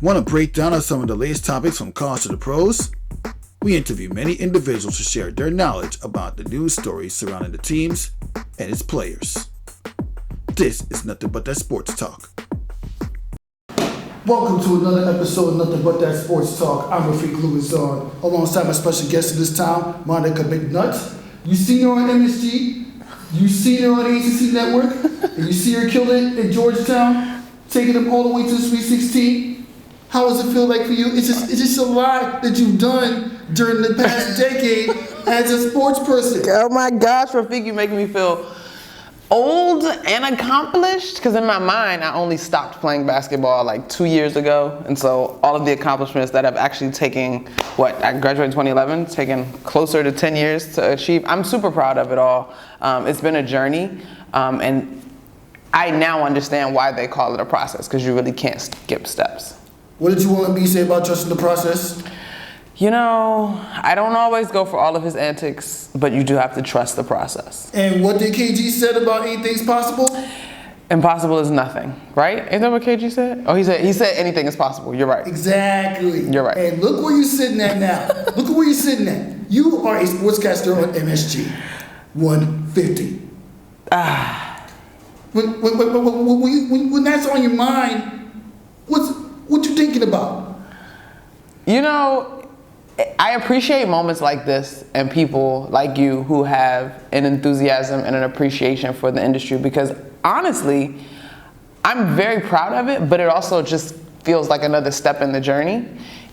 Want to break down on some of the latest topics from college to the pros? We interview many individuals to share their knowledge about the news stories surrounding the teams and its players. This is Nothing But That Sports Talk. Welcome to another episode of Nothing But That Sports Talk. I'm Rafique Louison, alongside my special guest this time, Monica McNutt. You seen her on MSG, you seen her on the ACC Network, and you see her kill it in Georgetown, taking them all the way to the Sweet 16. How does it feel like for you? It's just a lot that you've done during the past decade as a sports person. Oh my gosh, Rafique, you make me feel old and accomplished, because in my mind, I only stopped playing basketball like 2 years ago, and so all of the accomplishments that I've actually taken, I graduated in 2011, taken closer to 10 years to achieve. I'm super proud of it all. It's been a journey, and I now understand why they call it a process, because you really can't skip steps. What did you want me to say about trusting the process? You know, I don't always go for all of his antics, but you do have to trust the process. And what did KG said about anything's possible? Impossible is nothing, right? Ain't that what KG said? Oh, he said anything is possible. You're right. Exactly. You're right. And look where you're sitting at now. Look at where you're sitting at. You are a sportscaster on MSG, 150. When that's on your mind, what you thinking about? You know, I appreciate moments like this and people like you who have an enthusiasm and an appreciation for the industry, because honestly, I'm very proud of it, but it also just feels like another step in the journey,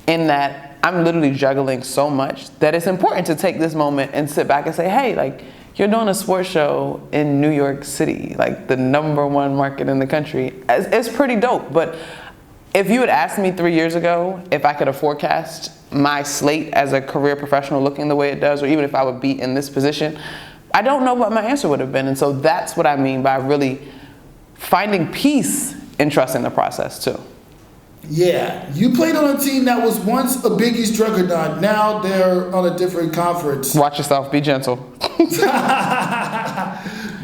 in that I'm literally juggling so much that it's important to take this moment and sit back and say, hey, like, you're doing a sports show in New York City, like the #1 market in the country. It's pretty dope. But if you had asked me 3 years ago if I could have forecast my slate as a career professional looking the way it does, or even if I would be in this position, I don't know what my answer would have been. And so that's what I mean by really finding peace in trusting the process too. Yeah, you played on a team that was once a Big East juggernaut. Now they're on a different conference. Watch yourself, be gentle.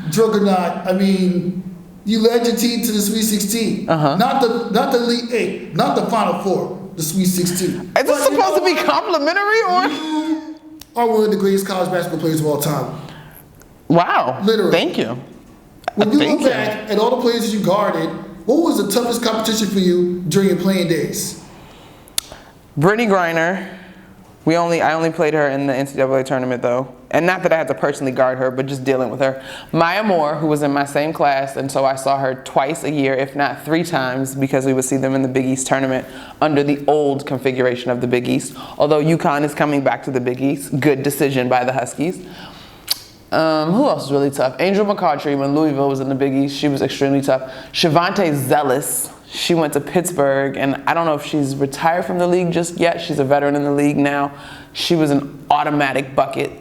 Juggernaut, I mean, you led your team to the Sweet 16. Not the Elite 8, not the Final Four, the Sweet 16. Is this supposed to be complimentary, or? You are one of the greatest college basketball players of all time. Wow. Literally. Thank you. When you look back at all the players that you guarded, what was the toughest competition for you during your playing days? Brittany Griner. I only played her in the NCAA tournament though. And not that I had to personally guard her, but just dealing with her. Maya Moore, who was in my same class, and so I saw her twice a year, if not 3 times, because we would see them in the Big East tournament under the old configuration of the Big East. Although UConn is coming back to the Big East. Good decision by the Huskies. Who else was really tough? Angel McCautry, when Louisville was in the Big East, she was extremely tough. Shavante Zealous, she went to Pittsburgh, and I don't know if she's retired from the league just yet. She's a veteran in the league now. She was an automatic bucket.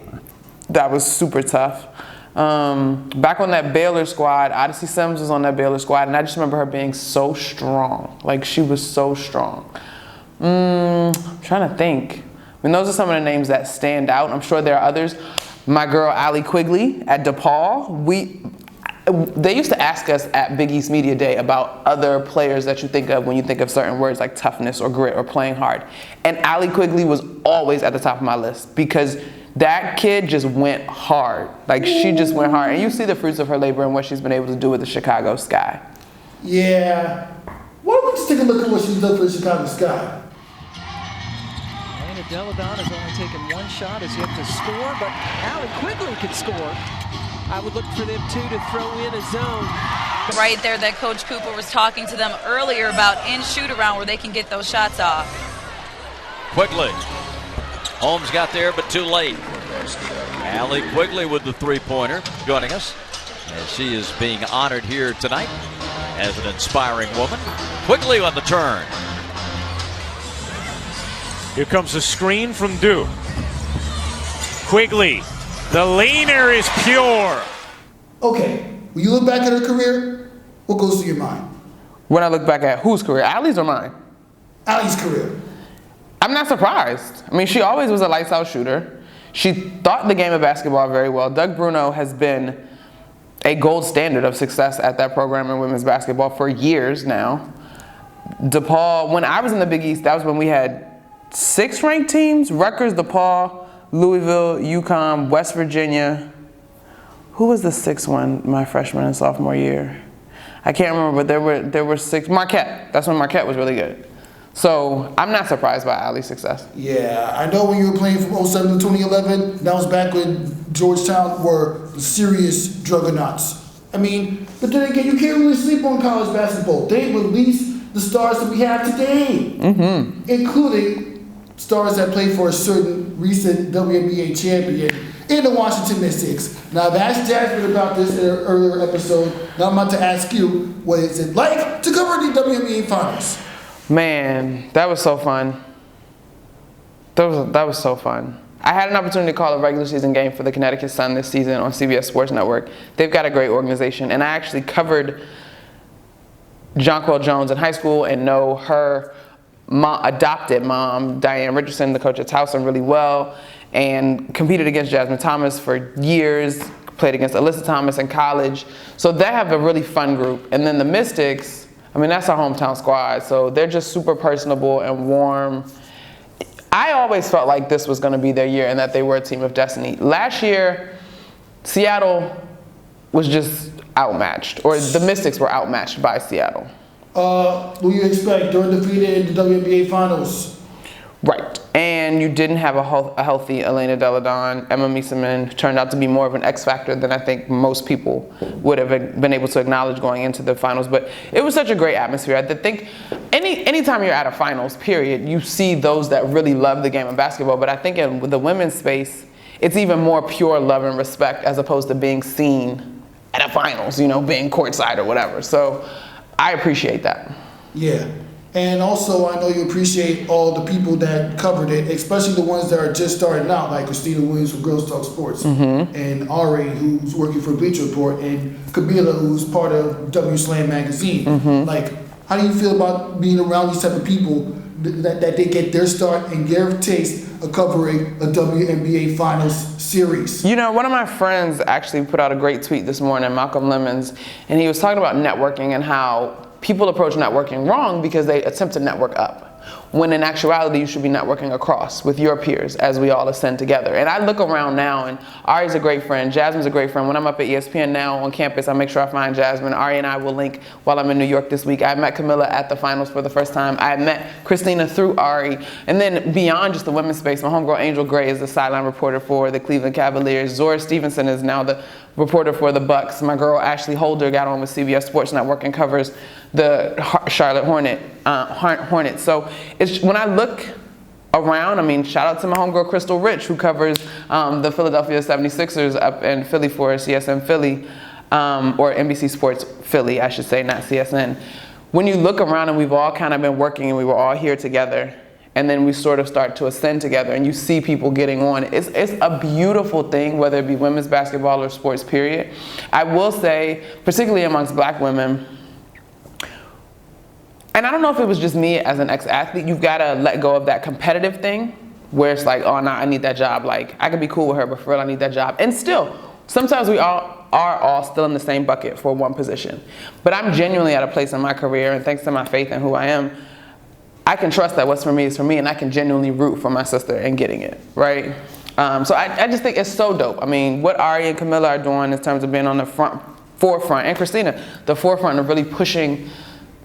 That was super tough. Back on that Baylor squad, Odyssey Sims was on that Baylor squad, and I just remember her being so strong. Like, she was so strong. I'm trying to think. I mean, those are some of the names that stand out. I'm sure there are others. My girl, Allie Quigley at DePaul. They used to ask us at Big East Media Day about other players that you think of when you think of certain words like toughness or grit or playing hard. And Allie Quigley was always at the top of my list, because that kid just went hard. Like, she just went hard. And you see the fruits of her labor and what she's been able to do with the Chicago Sky. Yeah. Why don't we just take a look at what she's done for the Chicago Sky? Deladon has only taken 1 shot, has yet to score, but Allie Quigley can score. I would look for them too to throw in a zone. Right there that Coach Cooper was talking to them earlier about in shoot around where they can get those shots off. Quigley. Holmes got there, but too late. Allie Quigley with the 3-pointer joining us, as she is being honored here tonight as an inspiring woman. Quigley on the turn. Here comes a screen from Duke. Quigley, the leaner is pure. Okay, when you look back at her career, what goes through your mind? When I look back at whose career? Allie's or mine? Allie's career. I'm not surprised. I mean, she always was a lights out shooter. She thought the game of basketball very well. Doug Bruno has been a gold standard of success at that program in women's basketball for years now. DePaul, when I was in the Big East, that was when we had 6 ranked teams: Rutgers, DePaul, Louisville, UConn, West Virginia. Who was the 6th one my freshman and sophomore year? I can't remember, but there were 6. Marquette. That's when Marquette was really good. So I'm not surprised by Ali's success. Yeah, I know when you were playing from 07 to 2011, that was back when Georgetown were serious juggernauts. I mean, but then again, you can't really sleep on college basketball. They released the stars that we have today, including stars that played for a certain recent WNBA champion in the Washington Mystics. Now, I've asked Jasmine about this in an earlier episode. Now I'm about to ask you, what is it like to cover the WNBA Finals? Man, that was so fun. That was so fun. I had an opportunity to call a regular season game for the Connecticut Sun this season on CBS Sports Network. They've got a great organization, and I actually covered Jonquel Jones in high school and know her adopted mom, Diane Richardson, the coach at Towson, really well, and competed against Jasmine Thomas for years, played against Alyssa Thomas in college. So they have a really fun group. And then the Mystics, I mean, that's our hometown squad, so they're just super personable and warm. I always felt like this was going to be their year and that they were a team of destiny. Last year, Seattle was just outmatched, or the Mystics were outmatched by Seattle. What do you expect? They're defeated in the WNBA Finals. Right. And you didn't have a healthy Elena Deladon. Emma Miesemann turned out to be more of an X factor than I think most people would have been able to acknowledge going into the finals. But it was such a great atmosphere. I think anytime you're at a finals, period, you see those that really love the game of basketball. But I think in the women's space, it's even more pure love and respect as opposed to being seen at a finals, you know, being courtside or whatever. So I appreciate that. Yeah. And also, I know you appreciate all the people that covered it, especially the ones that are just starting out, like Christina Williams from Girls Talk Sports, and Ari, who's working for Bleacher Report, and Camila, who's part of W Slam magazine. Like, how do you feel about being around these type of people that they get their start and their taste of covering a WNBA Finals series? You know, one of my friends actually put out a great tweet this morning, Malcolm Lemons, and he was talking about networking and how people approach networking wrong because they attempt to network up, when in actuality you should be networking across with your peers as we all ascend together. And I look around now, and Ari's a great friend, Jasmine's a great friend. When I'm up at ESPN now on campus, I make sure I find Jasmine. Ari and I will link while I'm in New York this week. I met Camila at the finals for the first time. I met Christina through Ari. And then beyond just the women's space, my homegirl Angel Gray is the sideline reporter for the Cleveland Cavaliers. Zora Stevenson is now the reporter for the Bucks. My girl Ashley Holder got on with CBS Sports Network and covers the Charlotte Hornets. So it's, when I look around, I mean, shout out to my homegirl Crystal Rich, who covers the Philadelphia 76ers up in Philly for CSN Philly, or NBC Sports Philly, I should say, not CSN. When you look around and we've all kind of been working and we were all here together, and then we sort of start to ascend together and you see people getting on. It's a beautiful thing, whether it be women's basketball or sports, period. I will say, particularly amongst black women, and I don't know if it was just me as an ex-athlete, you've got to let go of that competitive thing where it's like, oh, no, I need that job. Like, I could be cool with her, but for real, I need that job. And still, sometimes we all are all still in the same bucket for one position. But I'm genuinely at a place in my career, and thanks to my faith in who I am, I can trust that what's for me is for me, and I can genuinely root for my sister in getting it, right? So I just think it's so dope. I mean, what Ari and Camila are doing in terms of being on the forefront, and Christina, the forefront of really pushing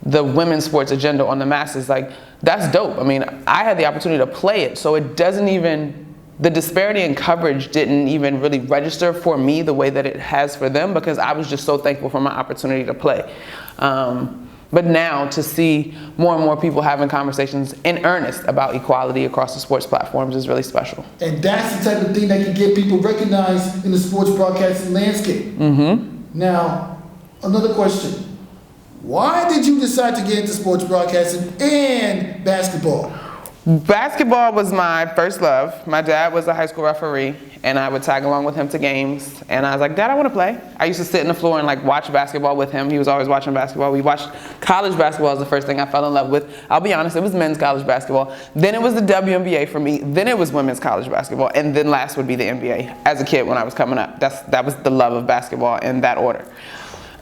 the women's sports agenda on the masses, like, that's dope. I mean, I had the opportunity to play it, so it doesn't even, the disparity in coverage didn't even really register for me the way that it has for them, because I was just so thankful for my opportunity to play. But now to see more and more people having conversations in earnest about equality across the sports platforms is really special. And that's the type of thing that can get people recognized in the sports broadcasting landscape. Now, another question. Why did you decide to get into sports broadcasting and basketball? Basketball was my first love. My dad was a high school referee, and I would tag along with him to games. And I was like, Dad, I want to play. I used to sit on the floor and like watch basketball with him. He was always watching basketball. We watched college basketball as the first thing I fell in love with. I'll be honest, it was men's college basketball. Then it was the WNBA for me. Then it was women's college basketball. And then last would be the NBA as a kid when I was coming up. That was the love of basketball in that order.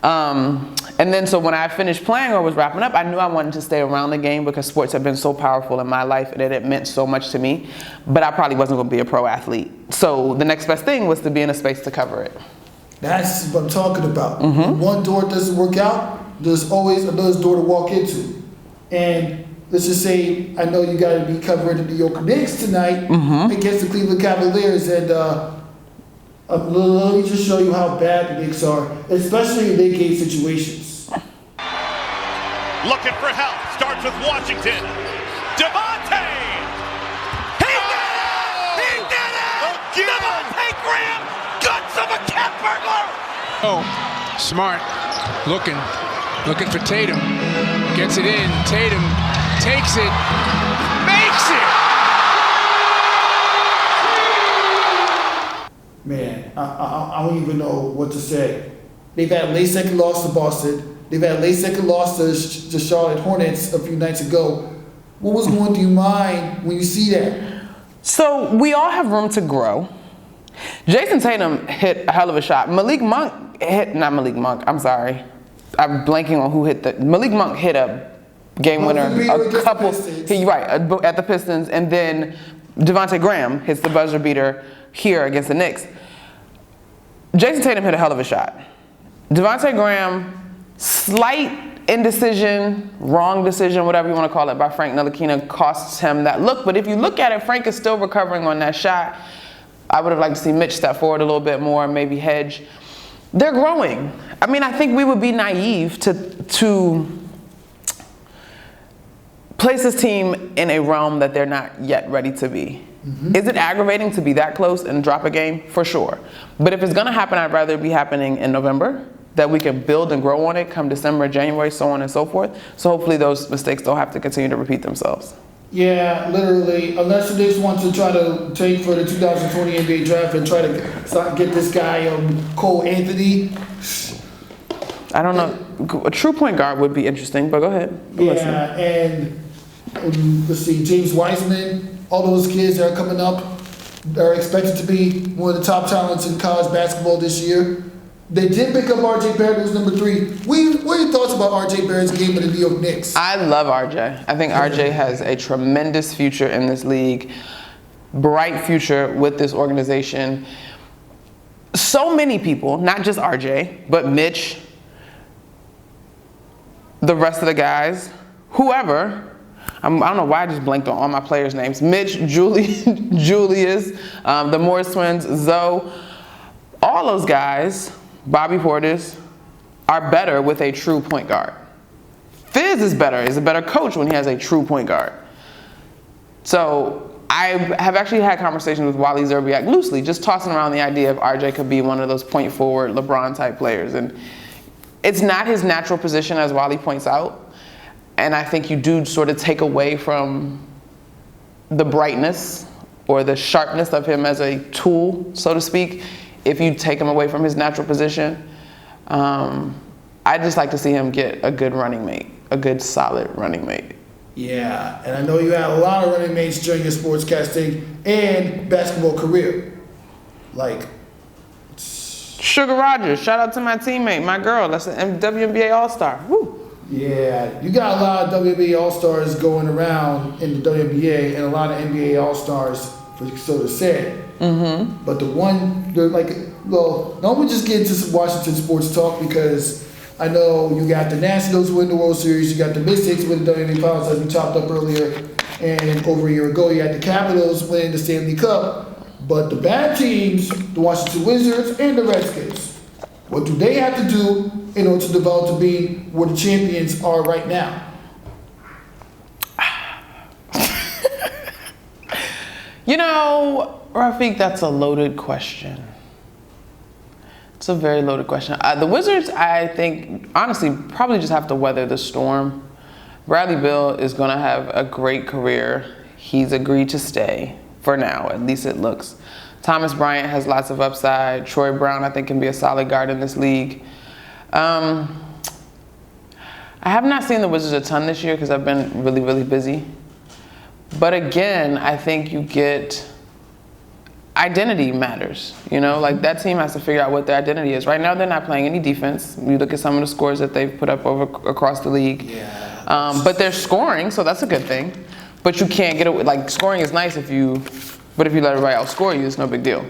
And then so when I finished playing or was wrapping up, I knew I wanted to stay around the game because sports have been so powerful in my life and it meant so much to me. But I probably wasn't going to be a pro athlete. So the next best thing was to be in a space to cover it. That's what I'm talking about. When one door doesn't work out, there's always another door to walk into. And let's just say, I know you got to be covering the New York Knicks tonight against the Cleveland Cavaliers. And let me just show you how bad the Knicks are, especially in late game situations. Looking for help. Starts with Washington. Devontae! He did it! He did it! Devontae Graham! Guts of a cat burglar! Oh, Smart. Looking for Tatum. Gets it in. Tatum takes it. Makes it! Man, I don't even know what to say. They've had a late second loss to Boston. They've had a late second loss to Charlotte Hornets a few nights ago. What was going through your mind when you see that? So we all have room to grow. Jason Tatum hit a hell of a shot. Malik Monk, I'm sorry. I'm blanking on who hit the. Malik Monk hit a game winner a couple. At the Pistons, and then Devontae Graham hits the buzzer beater here against the Knicks. Jason Tatum hit a hell of a shot. Devontae Graham, slight indecision, wrong decision, whatever you want to call it, by Frank Ntilikina costs him that look. But if you look at it, Frank is still recovering on that shot. I would have liked to see Mitch step forward a little bit more, maybe hedge. They're growing. I mean, I think we would be naive to place this team in a realm that they're not yet ready to be. Is it aggravating to be that close and drop a game? For sure. But if it's going to happen, I'd rather it be happening in November, that we can build and grow on it come December, January, so on and so forth. So hopefully those mistakes don't have to continue to repeat themselves. Yeah, literally. Unless the Knicks want to try to take for the 2020 NBA draft and try to get this guy, Cole Anthony. I don't know. A true point guard would be interesting, but go ahead. Yeah, and let's see, James Wiseman. All those kids that are coming up are expected to be one of the top talents in college basketball this year. They did pick up RJ Barrett, who's number 3. What are your thoughts about RJ Barrett's game of the New York Knicks? I love RJ. I think RJ has a tremendous future in this league, bright future with this organization. So many people, not just RJ, but Mitch, the rest of the guys, whoever. I don't know why I just blanked on all my players' names. Mitch, Julius, the Morris twins, Zoe, all those guys, Bobby Portis, are better with a true point guard. Fizz is a better coach when he has a true point guard. So I have actually had conversations with Wally Zerbiak loosely, just tossing around the idea of RJ could be one of those point forward LeBron type players. And it's not his natural position, as Wally points out. And I think you do sort of take away from the brightness or the sharpness of him as a tool, so to speak, if you take him away from his natural position. I'd just like to see him get a good running mate, a good solid running mate. Yeah, and I know you had a lot of running mates during your sportscasting and basketball career. Like Sugar Rogers, shout out to my teammate, my girl, that's an WNBA All-Star. Woo. Yeah, you got a lot of WNBA All-Stars going around in the WNBA and a lot of NBA All-Stars, so to say. But now we just get into some Washington sports talk, because I know you got the Nationals win the World Series, you got the Mystics win the WNBA Finals, as we chopped up earlier, and over a year ago you had the Capitals winning the Stanley Cup. But the bad teams, the Washington Wizards and the Redskins, what do they have to do in order to develop to be where the champions are right now? You know, Rafique, that's a loaded question. It's a very loaded question. The Wizards, I think, honestly, probably just have to weather the storm. Bradley Beal is going to have a great career. He's agreed to stay for now, at least it looks. Thomas Bryant has lots of upside. Troy Brown, I think, can be a solid guard in this league. I have not seen the Wizards a ton this year because I've been really, really busy. But again, I think identity matters. You know, like that team has to figure out what their identity is. Right now, they're not playing any defense. You look at some of the scores that they've put up across the league. Yeah. But they're scoring, so that's a good thing. But you can't get away. Like scoring is nice but if you let everybody outscore you, it's no big deal.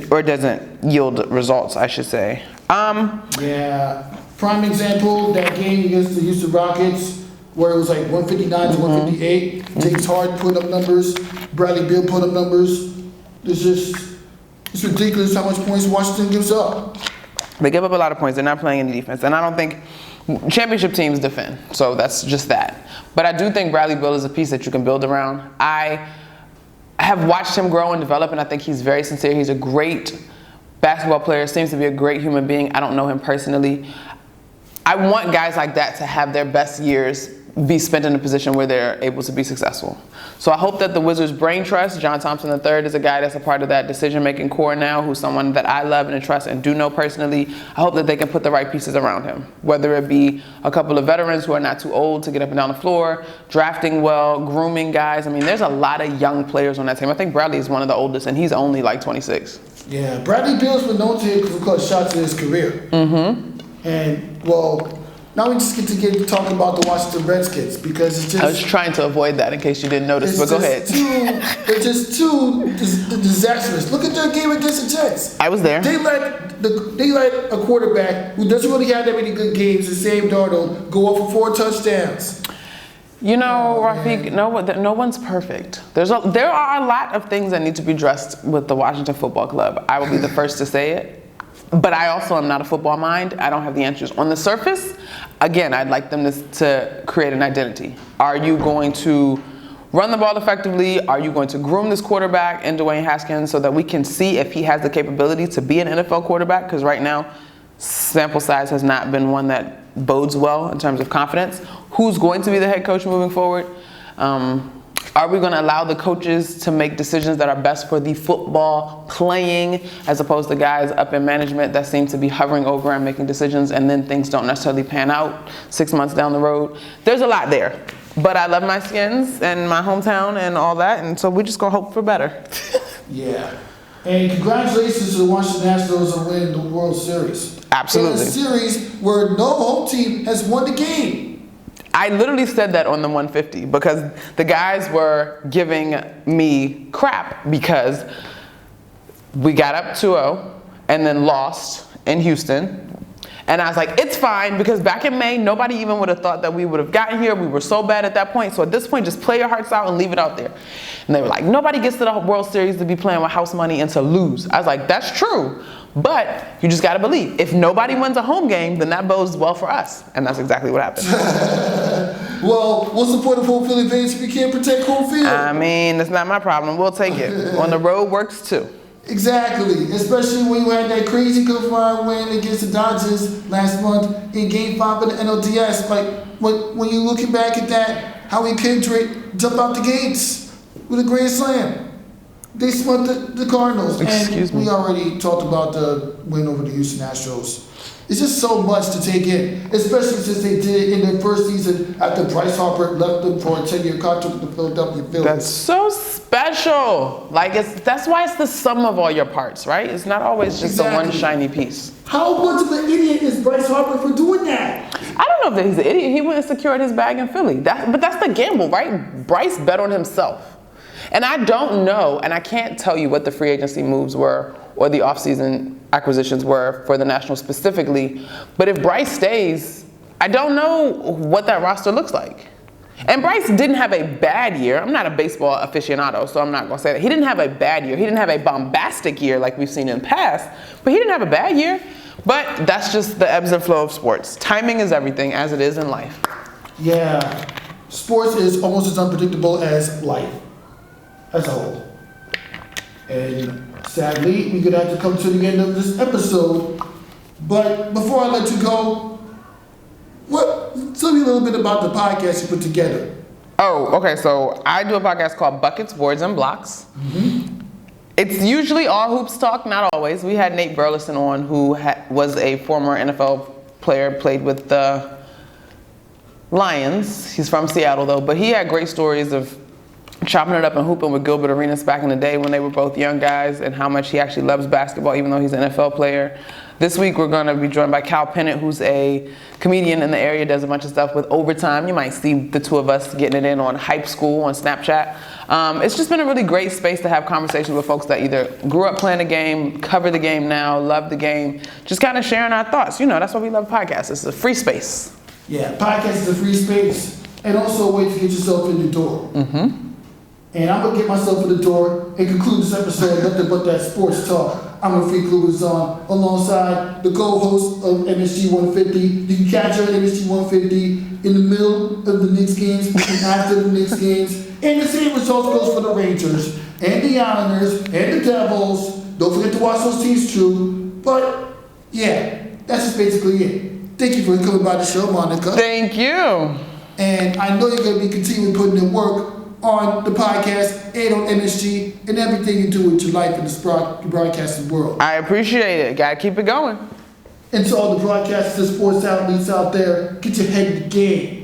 Or it doesn't yield results, I should say. Yeah. Prime example, that game against the Houston Rockets, where it was like 159 to 158. James Harden put up numbers. Bradley Beal put up numbers. It's ridiculous how much points Washington gives up. They give up a lot of points. They're not playing any defense. And I don't think championship teams defend. So that's just that. But I do think Bradley Beal is a piece that you can build around. I have watched him grow and develop, and I think he's very sincere. He's a great basketball player, seems to be a great human being. I don't know him personally. I want guys like that to have their best years be spent in a position where they're able to be successful. So I hope that the Wizards' brain trust, John Thompson III is a guy that's a part of that decision-making core now, who's someone that I love and trust and do know personally. I hope that they can put the right pieces around him, whether it be a couple of veterans who are not too old to get up and down the floor, drafting well, grooming guys. I mean, there's a lot of young players on that team. I think Bradley is one of the oldest, and he's only like 26. Yeah, Bradley Beal's been known to hit clutch shots in his career. And, well, now we just get to talk about the Washington Redskins because it's just... I was trying to avoid that in case you didn't notice, but go ahead. They're just too disastrous. Look at their game against the Jets. I was there. They let a quarterback who doesn't really have that many good games, the Sam Darnold, go off for 4 touchdowns. You know, Rafique, no one's perfect. There are a lot of things that need to be addressed with the Washington Football Club. I will be the first to say it. But I also am not a football mind. I don't have the answers. On the surface, again, I'd like them to create an identity. Are you going to run the ball effectively? Are you going to groom this quarterback in Dwayne Haskins so that we can see if he has the capability to be an NFL quarterback? Because right now, sample size has not been one that bodes well in terms of confidence. Who's going to be the head coach moving forward? Are we going to allow the coaches to make decisions that are best for the football playing as opposed to guys up in management that seem to be hovering over and making decisions and then things don't necessarily pan out 6 months down the road? There's a lot there. But I love my Skins and my hometown and all that, and so we're just going to hope for better. Yeah. And congratulations to the Washington Nationals on winning the World Series. Absolutely. In a series where no home team has won the game. I literally said that on the 150 because the guys were giving me crap because we got up 2-0 and then lost in Houston. And I was like, it's fine because back in May, nobody even would have thought that we would have gotten here. We were so bad at that point. So at this point, just play your hearts out and leave it out there. And they were like, nobody gets to the World Series to be playing with house money and to lose. I was like, that's true. But you just got to believe. If nobody wins a home game, then that bodes well for us. And that's exactly what happened. Well, what's the point of home field advantage if you can't protect home field? I mean, it's not my problem. We'll take it. On the road works too. Exactly, especially when you had that crazy confined win against the Dodgers last month in Game 5 of the NLDS. Like, when you're looking back at that, Howie Kendrick jumped out the gates with a grand slam. They swept the Cardinals. Excuse me. We already talked about the win over the Houston Astros. It's just so much to take in, especially since they did it in their first season after Bryce Harper left them for a 10-year contract with the Philadelphia Phillies. That's so special. Like, that's why it's the sum of all your parts, right? It's not always just the one shiny piece. How much of an idiot is Bryce Harper for doing that? I don't know if he's an idiot. He went and secured his bag in Philly. But that's the gamble, right? Bryce bet on himself. And I don't know, and I can't tell you what the free agency moves were or the offseason acquisitions were for the Nationals specifically. But if Bryce stays, I don't know what that roster looks like. And Bryce didn't have a bad year. I'm not a baseball aficionado, so I'm not going to say that. He didn't have a bad year. He didn't have a bombastic year like we've seen in the past, but he didn't have a bad year. But that's just the ebbs and flow of sports. Timing is everything, as it is in life. Yeah. Sports is almost as unpredictable as life as a whole. And sadly, we're going to have to come to the end of this episode. But before I let you go, tell me a little bit about the podcast you put together. Oh, okay. So I do a podcast called Buckets, Boards, and Blocks. Mm-hmm. It's usually all hoops talk, not always. We had Nate Burleson on, who was a former NFL player, played with the Lions. He's from Seattle, though. But he had great stories of chopping it up and hooping with Gilbert Arenas back in the day when they were both young guys, and how much he actually loves basketball, even though he's an NFL player. This week we're going to be joined by Cal Pennant, who's a comedian in the area, does a bunch of stuff with Overtime. You might see the two of us getting it in on Hype School on Snapchat. It's just been a really great space to have conversations with folks that either grew up playing the game, cover the game now, love the game, just kind of sharing our thoughts. You know, that's why we love podcasts. It's a free space. Yeah, podcast is a free space, and also a way to get yourself in the door. And I'm going to get myself in the door and conclude this episode of Nothing But That Sports Talk. I'm Rafique Louison, alongside the co-host of MSG 150. You can catch her at MSG 150 in the middle of the Knicks games and after the Knicks games. And the same results goes for the Rangers and the Islanders and the Devils. Don't forget to watch those teams too. But yeah, that's just basically it. Thank you for coming by the show, Monica. Thank you. And I know you're going to be continuing putting in work on the podcast and on MSG and everything you do with your life in the broadcasting world. I appreciate it. Gotta keep it going. And to all the broadcasters and sports athletes out there, get your head in the game.